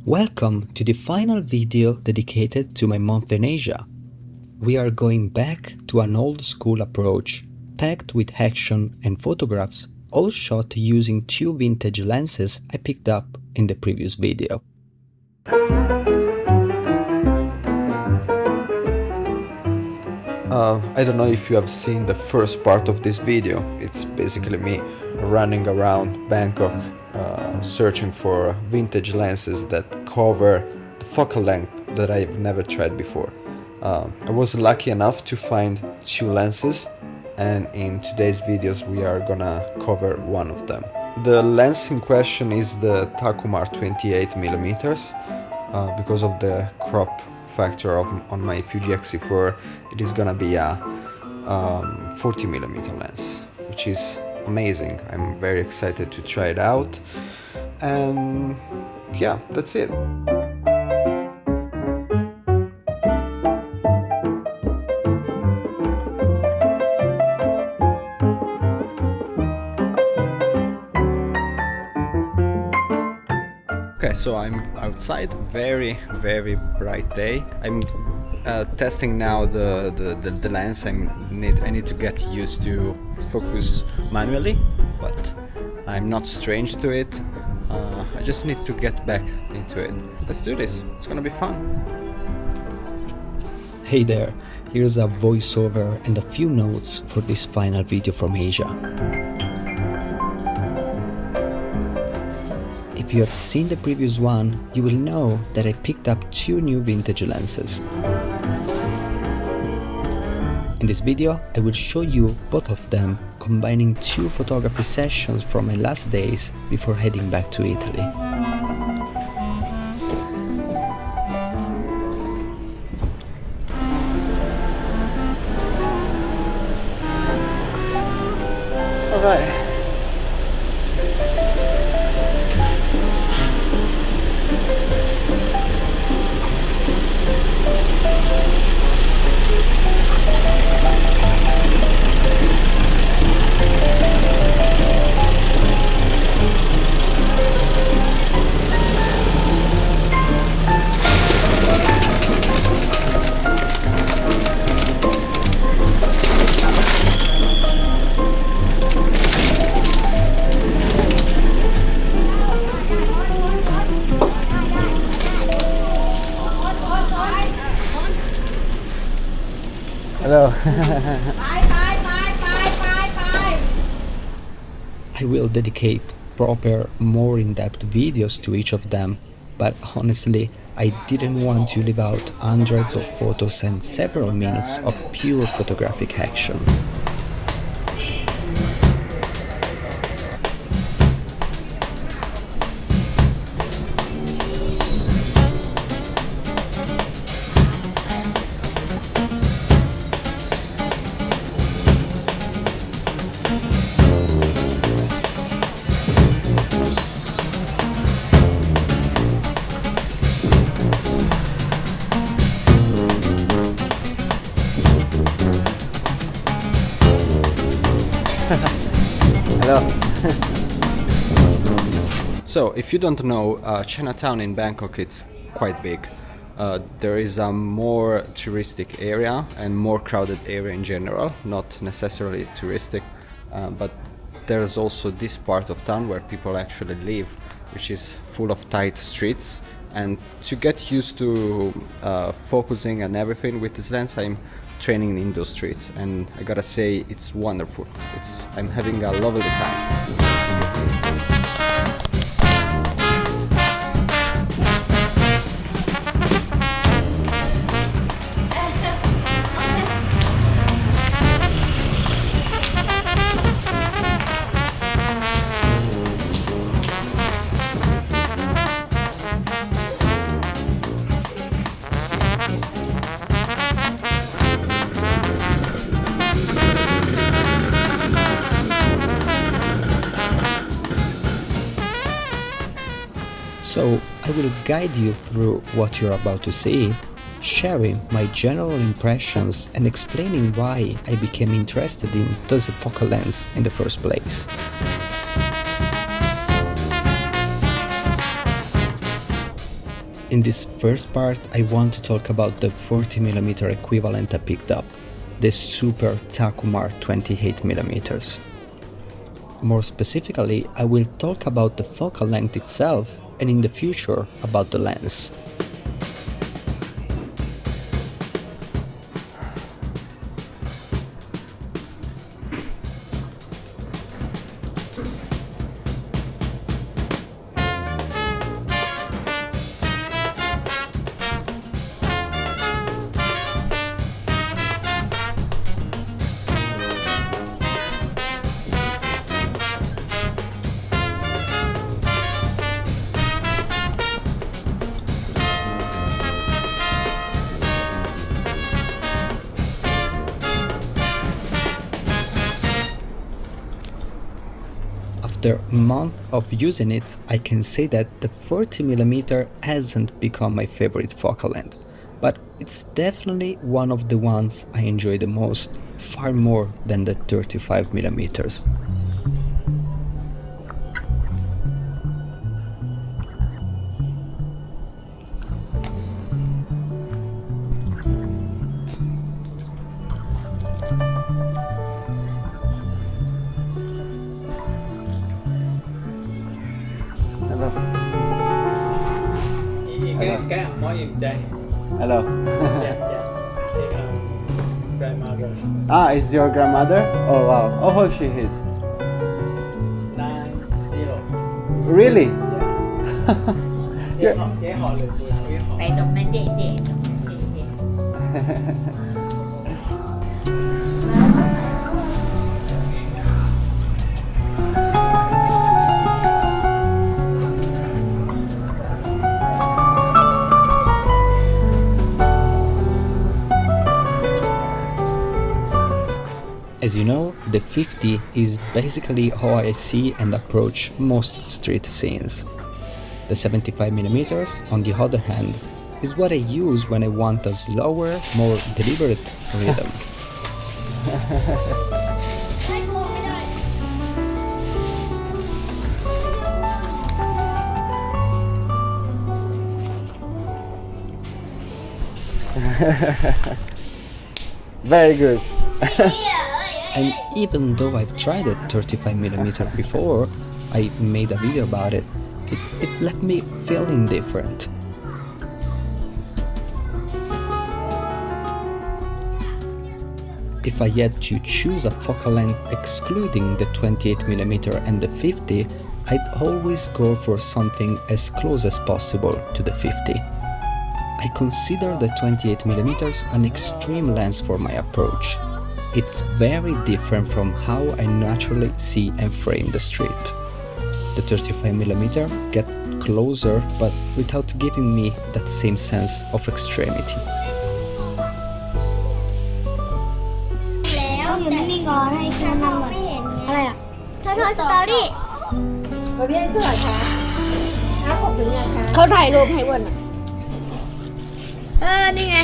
Welcome to the final video dedicated to my month in Asia. We are going back to an old school approach, packed with action and photographs, all shot using two vintage lenses I picked up in the previous video. I don't know if you have seen the first part of this video. It's basically me running around Bangkok searching for vintage lenses that cover the focal length that I've never tried before. I was lucky enough to find two lenses, and in today's videos we are gonna cover one of them. The lens in question is the Takumar 28mm. Because of the crop factor on my Fuji X-4, it is gonna be a 40mm lens, which is amazing. I'm very excited to try it out, and yeah, that's it. Okay, so I'm outside, very bright day. I'm testing now the lens. I need to get used to focus manually, but I'm not strange to it. I just need to get back into it. Let's do this, it's gonna be fun. Hey there, here's a voiceover and a few notes for this final video from Asia. If you have seen the previous one, you will know that I picked up two new vintage lenses. In this video, I will show you both of them, combining two photography sessions from my last days before heading back to Italy. All right. Hello. I will dedicate proper, more in-depth videos to each of them, but honestly, I didn't want to leave out hundreds of photos and several minutes of pure photographic action. Hello. So, if you don't know, Chinatown in Bangkok, it's quite big. There is a more touristic area and more crowded area in general, not necessarily touristic, but there's also this part of town where people actually live, which is full of tight streets. And to get used to focusing and everything with this lens, I'm training in those streets, and I gotta say, it's wonderful. I'm having a lovely time. So I will guide you through what you're about to see, sharing my general impressions and explaining why I became interested in this focal lens in the first place. In this first part, I want to talk about the 40mm equivalent I picked up, the Super Takumar 28mm. More specifically, I will talk about the focal length itself and in the future about the lens. After a month of using it, I can say that the 40mm hasn't become my favorite focal length, but it's definitely one of the ones I enjoy the most, far more than the 35mm. Cái món gì chay? Hello. Dạ. Thì grandmother Ah, is your grandmother? Oh wow. How old she is? 90. Really? Ghé họ lên tôi ghé họ. Tại tụi nó dễ dễ tụi nó dễ dễ. As you know, the 50 is basically how I see and approach most street scenes. The 75mm, on the other hand, is what I use when I want a slower, more deliberate rhythm. Very good. And even though I've tried a 35mm before, I made a video about it, it left me feeling different. If I had to choose a focal length excluding the 28mm and the 50, I'd always go for something as close as possible to the 50. I consider the 28mm an extreme lens for my approach. It's very different from how I naturally see and frame the street. The 35mm get closer but without giving me that same sense of extremity. แล้วอยู่นิ่งๆก่อนให้ฉันนั่งก่อนอะไรอ่ะเธอสตอรี่ Có biết chưa hả? Áo của chúng nhà khá. เขาถ่ายรูปให้อ้วนอ่ะนี่ไง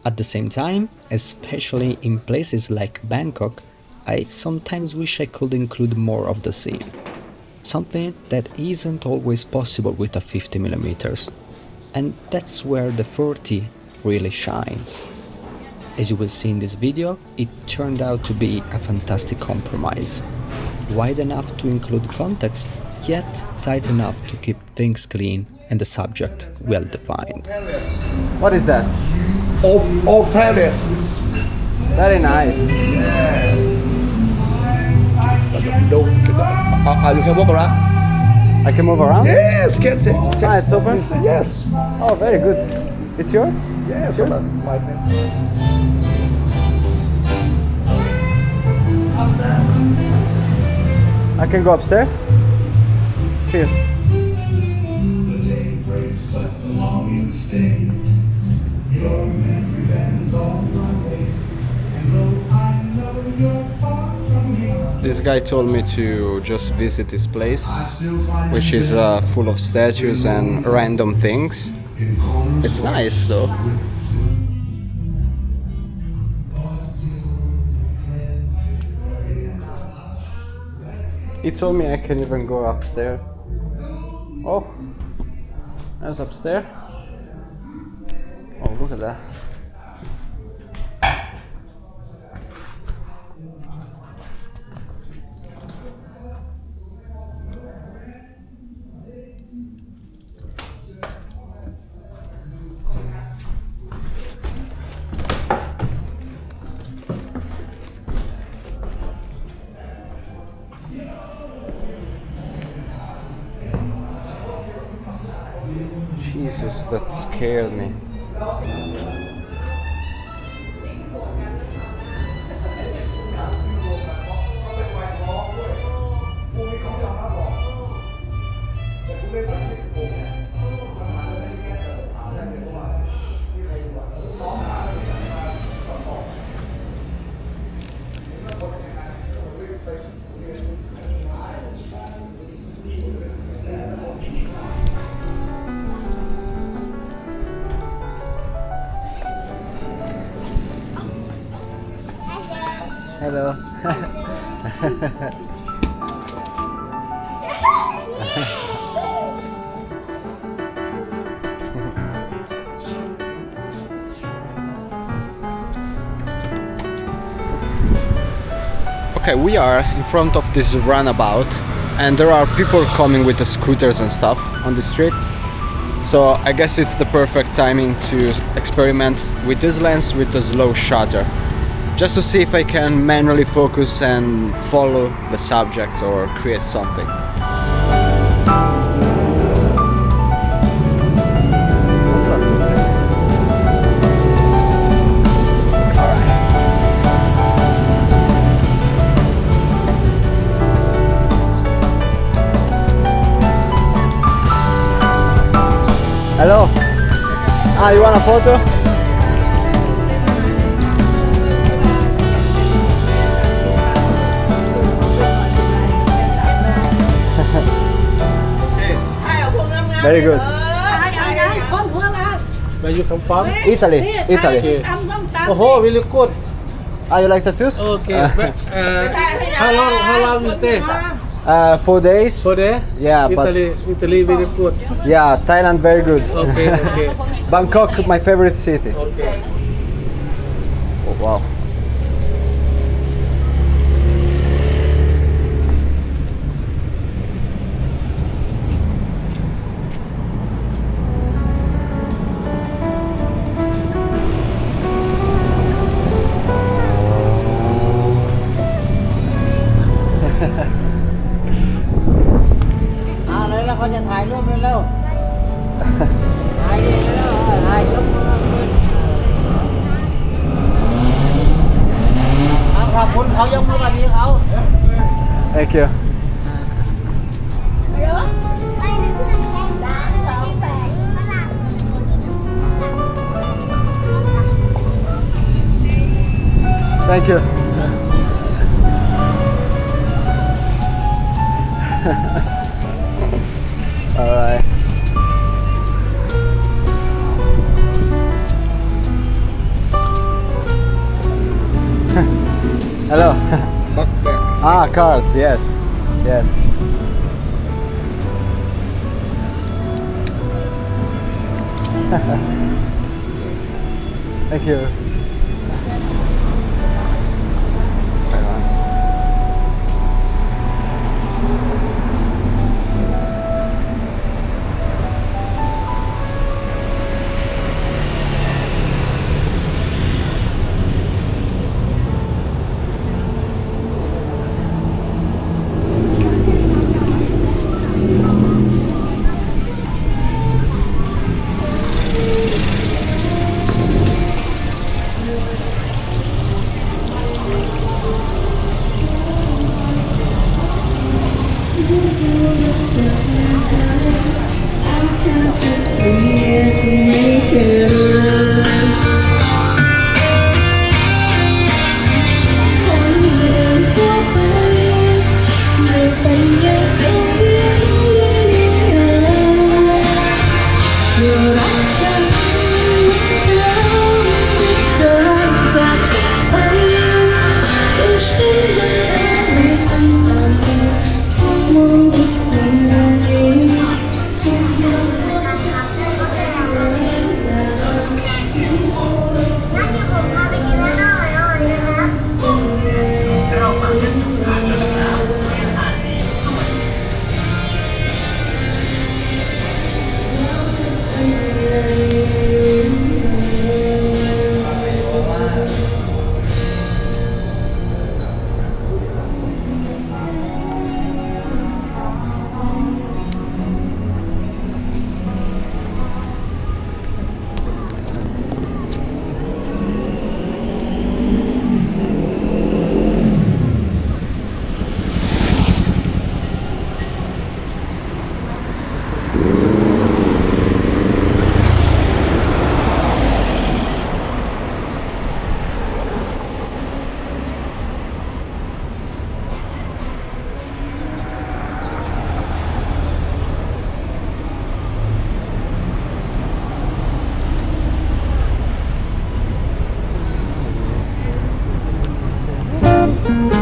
At the same time, especially in places like Bangkok, I sometimes wish I could include more of the scene. Something that isn't always possible with a 50mm. And that's where the 40 really shines. As you will see in this video, it turned out to be a fantastic compromise. Wide enough to include context, yet tight enough to keep things clean and the subject well defined. What is that? Old palace. Very nice. You can walk around. I can move around? Yes, can Ah, it's open? Yes. Oh, very good. It's yours? Yes. Yours? I can go upstairs? Cheers. This guy told me to just visit this place, which is full of statues and random things. It's nice though. He told me I can even go upstairs. Oh, that's upstairs. Oh, look at that. Jesus, that scared me. Hello. Okay, we are in front of this runabout and there are people coming with the scooters and stuff on the street. So I guess it's the perfect timing to experiment with this lens with the slow shutter. Just to see if I can manually focus and follow the subject or create something. Hello. Ah, you want a photo? Very good. Where you come from? Italy. Italy. Oh, really good. Ah, you like tattoos? Okay. But, how long you stay? 4 days. For there? Yeah, but Italy very good. yeah, Thailand very good. Okay, okay, Bangkok, my favorite city. okay. Oh, wow. Thank you. Thank you. All right. Hello. Ah, cards, yes. Yes. Thank you.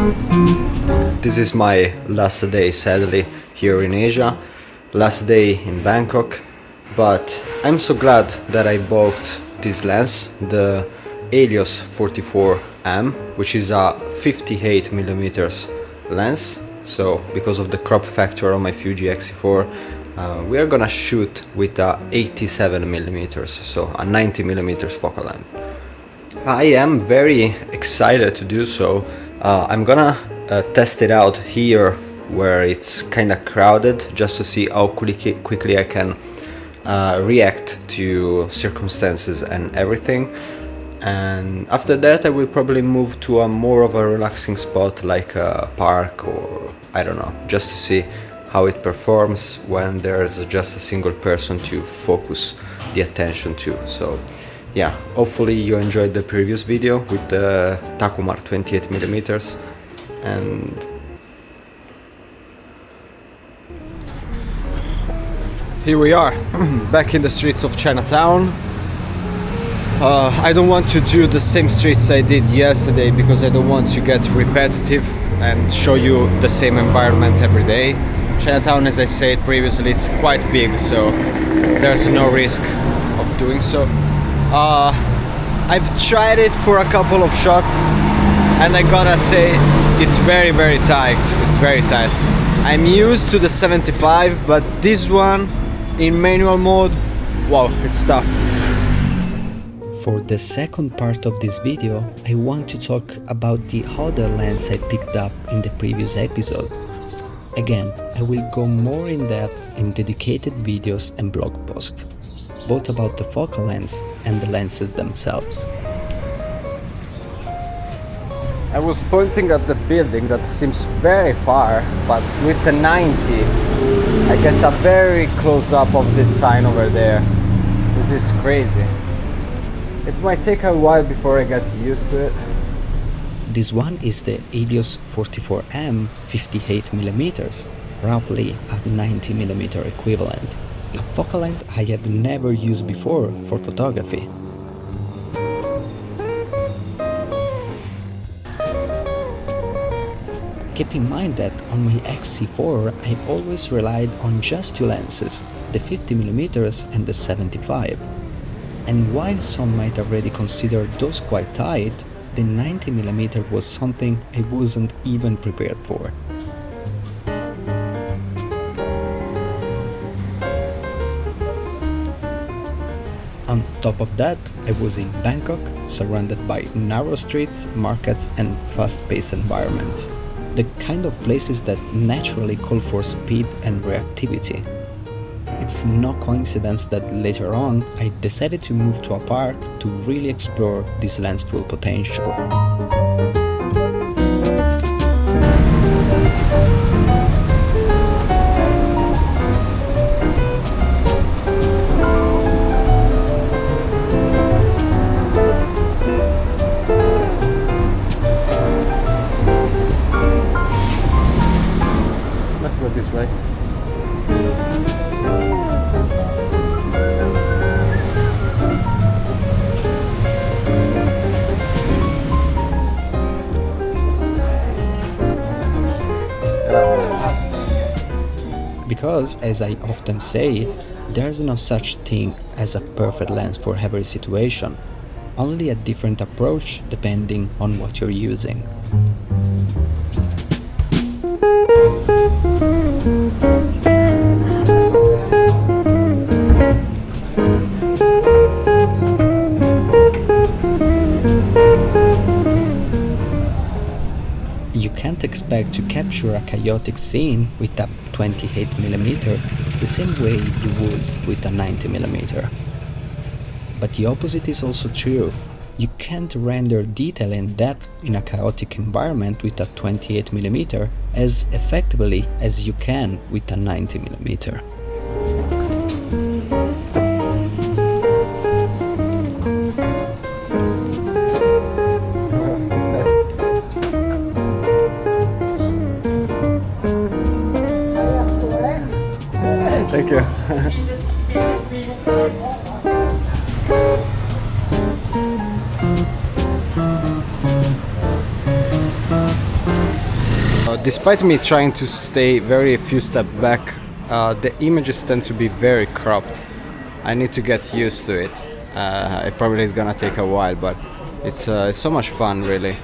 This is my last day, sadly, here in Asia, last day in Bangkok, but I'm so glad that I bought this lens, the Helios 44M, which is a 58mm lens. So because of the crop factor on my Fuji X4, we are gonna shoot with a 87mm, so a 90mm focal length. I am very excited to do so. I'm gonna test it out here where it's kinda crowded, just to see how quickly I can react to circumstances and everything. And after that I will probably move to a more of a relaxing spot like a park, or I don't know, just to see how it performs when there's just a single person to focus the attention to. So yeah, hopefully you enjoyed the previous video with the Takumar 28mm, and here we are, back in the streets of Chinatown. I don't want to do the same streets I did yesterday because I don't want to get repetitive and show you the same environment every day. Chinatown, as I said previously, is quite big, so there's no risk of doing so. I've tried it for a couple of shots and I gotta say it's very tight. It's very tight. I'm used to the 75, but this one in manual mode, wow, it's tough. For the second part of this video, I want to talk about the other lens I picked up in the previous episode. Again, I will go more in depth in dedicated videos and blog posts, both about the focal lens and the lenses themselves. I was pointing at the building that seems very far, but with the 90 I get a very close up of this sign over there. This is crazy. It might take a while before I get used to it. This one is the Helios 44M 58mm, roughly a 90mm equivalent, a focal length I had never used before for photography. Keep in mind that on my XC4 I always relied on just two lenses, the 50mm and the 75. And while some might already consider those quite tight, the 90mm was something I wasn't even prepared for. On top of that, I was in Bangkok, surrounded by narrow streets, markets and fast-paced environments. The kind of places that naturally call for speed and reactivity. It's no coincidence that later on I decided to move to a park to really explore this lens's full potential. Let's go this way. Because, as I often say, there's no such thing as a perfect lens for every situation, only a different approach depending on what you're using. You can't expect to capture a chaotic scene with a 28mm the same way you would with a 90mm. But the opposite is also true. You can't render detail and depth in a chaotic environment with a 28mm as effectively as you can with a 90mm. Thank you. Despite me trying to stay very few steps back, the images tend to be very cropped. I need to get used to it. It probably is gonna take a while, but it's so much fun, really.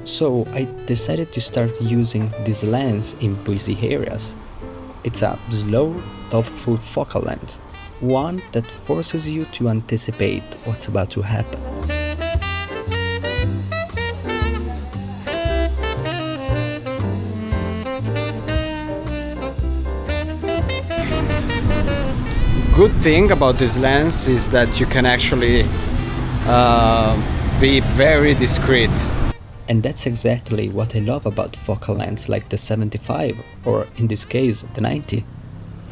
So I decided to start using this lens in busy areas. It's a slow, thoughtful focal length, one that forces you to anticipate what's about to happen. Good thing about this lens is that you can actually be very discreet. And that's exactly what I love about focal lengths like the 75, or in this case the 90.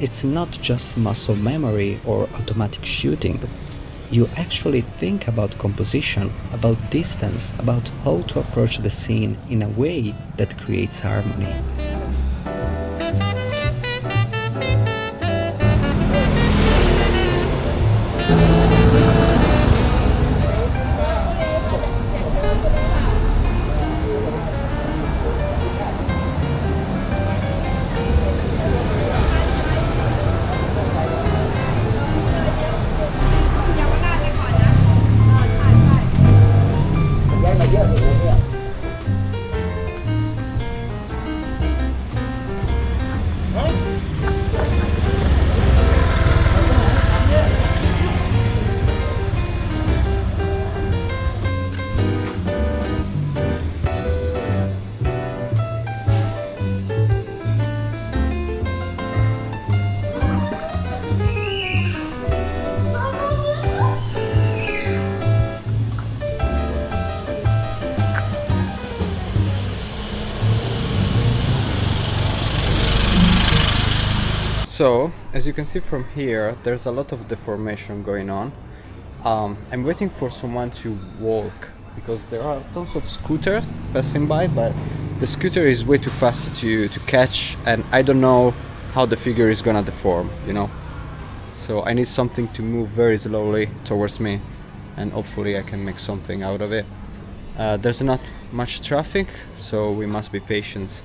It's not just muscle memory or automatic shooting. You actually think about composition, about distance, about how to approach the scene in a way that creates harmony. So, as you can see from here, there's a lot of deformation going on. I'm waiting for someone to walk because there are tons of scooters passing by, but the scooter is way too fast to catch, and I don't know how the figure is gonna deform, you know? So I need something to move very slowly towards me, and hopefully I can make something out of it. There's not much traffic, so we must be patient.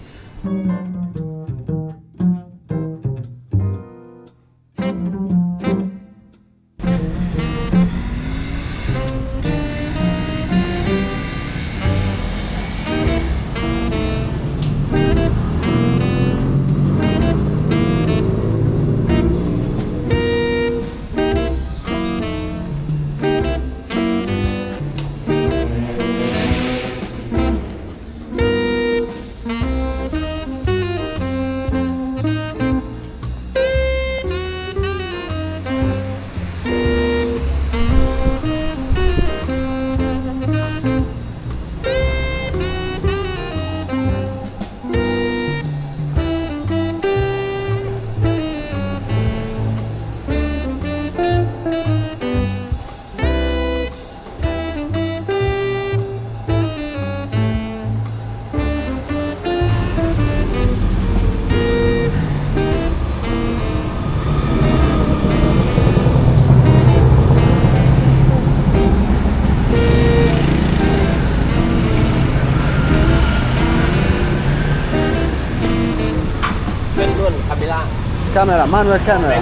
camera, manual camera.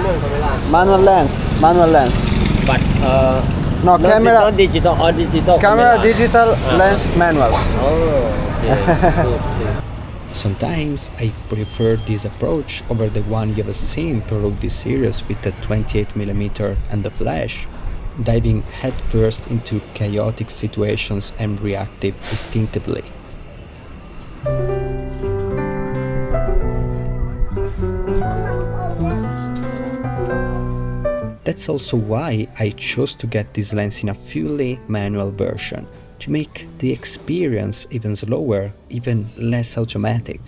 Manual lens, But No, not, camera, not digital or digital camera, digital, lens, manual. Oh, okay. Good. Sometimes I prefer this approach over the one you've seen throughout this series with the 28mm and the flash, diving headfirst into chaotic situations and reactive instinctively. That's also why I chose to get this lens in a fully manual version, to make the experience even slower, even less automatic.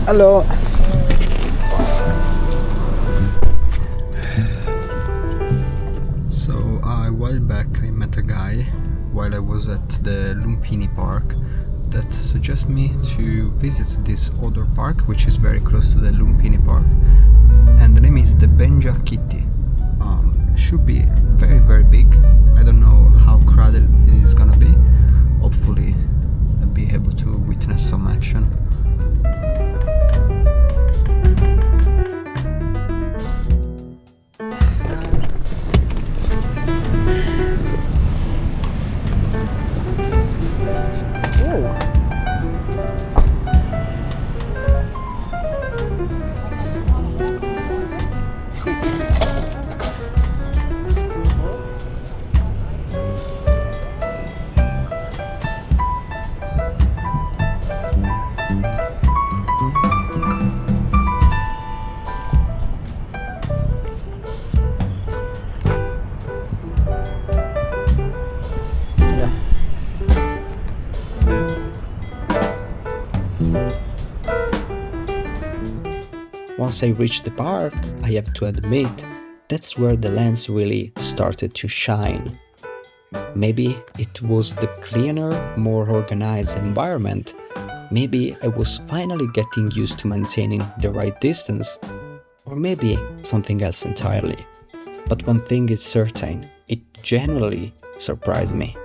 Hello. So a while back I met a guy while I was at the Lumpini Park that suggested me to visit this other park which is very close to the Lumpini Park, and the name is the Benja Kitty. It should be very big. I don't know how crowded it is gonna be. Hopefully I'll be able to witness some action. Once I reached the park, I have to admit, that's where the lens really started to shine. Maybe it was the cleaner, more organized environment. Maybe I was finally getting used to maintaining the right distance. Or maybe something else entirely. But one thing is certain, it genuinely surprised me.